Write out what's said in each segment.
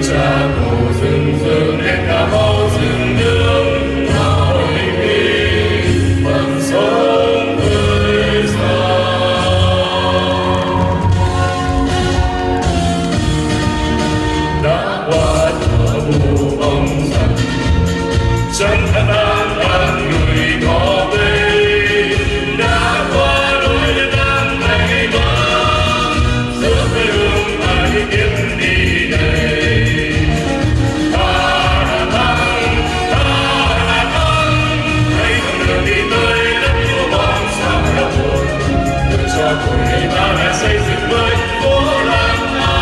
cha cầu dưng dưng đến cả máu rừng nước nói mình vẫn sống tươi sáng. Đã qua thở mù bóng dần chân thân an an người có về, đã qua đôi lên đang ngày vắng giữa quê hương ai kiếm đi đây. Ta là thắng, hãy con đường đi tới đất của bóng sáng đau buồn, đừng cho tuổi ta lại xây dựng mới phố làng ta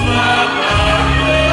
và ta nhớ.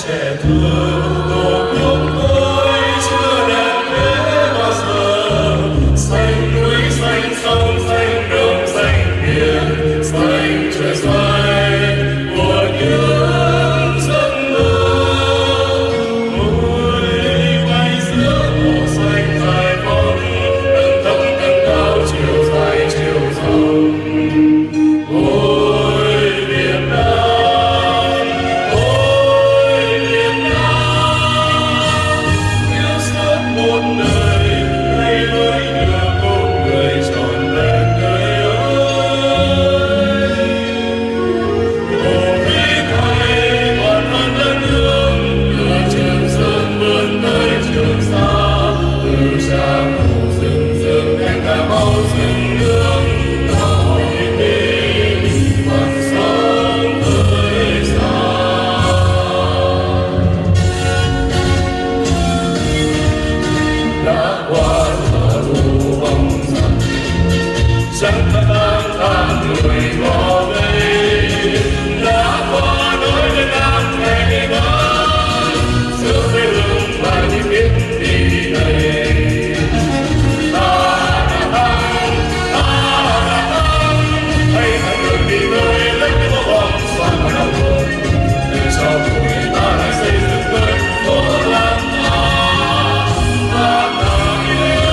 Trẻ thơ tổ quốc tôi chưa đẹp thế bao giờ, xanh núi xanh sông xanh đồng xanh biển, xanh trời xanh của những giấc mơ. Ôi bay giữa màu xanh dài phóng nâng thấp nâng cao chiều dài chiều rộng. Ôi Việt Nam một đời lấy lối đưa con người trọn vẹn đời ơi. Ôm biết thay còn hơn đất nước, đưa Trường Sơn vươn tới Trường Sa, từ cha mồ rừng rừng đến cả máu rừng nước nói mình vẫn sống tươi sáng. Đã qua thở mù bóng dần chân thân an than người có về, đã qua đôi bên nam ngày vắng giữa quê hương và những biết đi đây. Ta là thắng, hãy thẳng đường đi tới đất của bóng sáng đau buồn, đừng cho tuổi ta lại xây dựng mới phố làng ta và ta nhớ.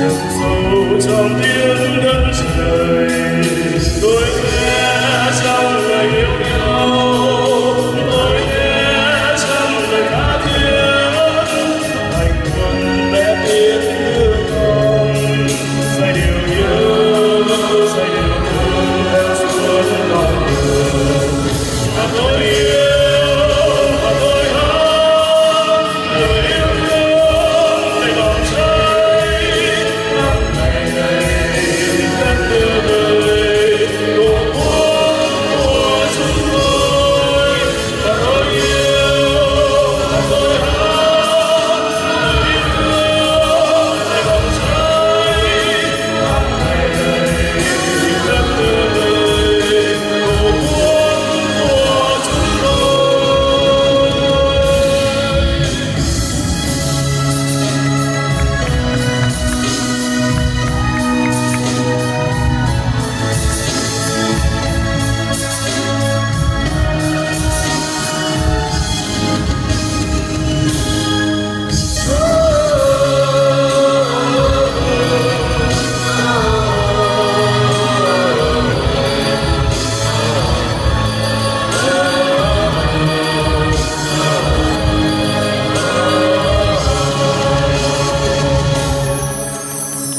chìm sâu trong tiếng đất trời, tôi nghe trong lời yêu nhau, tôi nghe trong lời tha thiết, hành quân bé biết yêu con, giai điệu yêu, giai điệu thương em suốt lòng đường. Và tôi yêu, và tôi hát lời yêu thương đầy bỏng cháy. Ngày ngày đất đưa đời tổ quốc của chúng tôi. Và tôi yêu, và tôi hát lời yêu thương đầy bỏng cháy. Ngày ngày đất đưa đời tổ quốc của chúng tôi.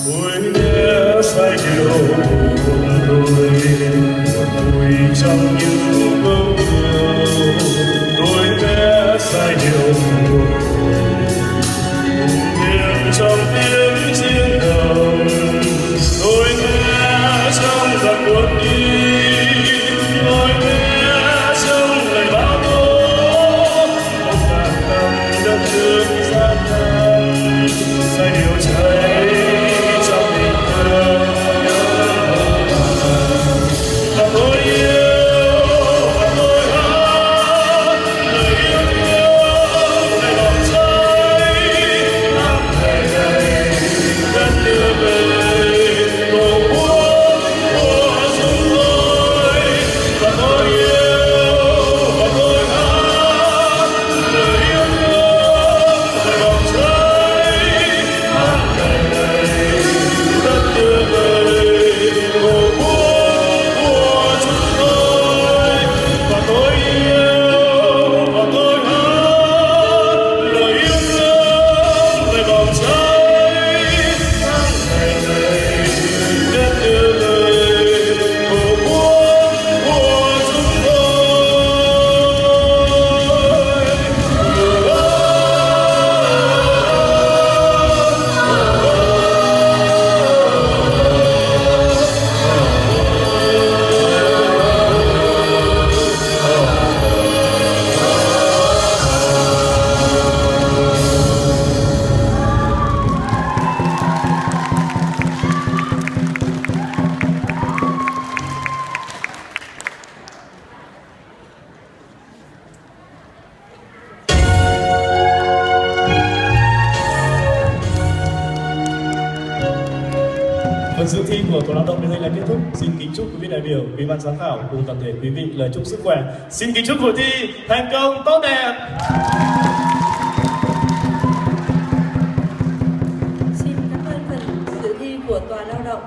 Ôi nghe giai điệu buồn đôi vui trong những câu yêu. Tôi nghe giai điệu buồn miền trong tiếng chiến đồng. Tôi nghe trong dòng cuốn đi, tôi nghe trong lời báo tố. Một ngàn năm đất nước gian nan, giai điệu cháy trong tình thương. Và tôi yêu, và tôi hát lời yêu thương đầy bỏng cháy. Ngày ngày đất đưa về tổ quốc của chúng tôi. Và tôi yêu, và tôi hát lời yêu thương đầy bỏng cháy. Ngày ngày đất đưa về tổ quốc của chúng tôi. Và tôi yêu, và tôi hát lời yêu thương đầy bỏng cháy. Ngày ngày đất đưa về tổ quốc của chúng tôi. Phần dự thi của tổ lao động đến đây là kết thúc. Xin kính chúc quý vị đại biểu, quý ban giám khảo cùng toàn thể quý vị lời chúc sức khỏe. Xin kính chúc hội thi thành công tốt đẹp. Xin cảm ơn phần dự thi của Tòa Lao động.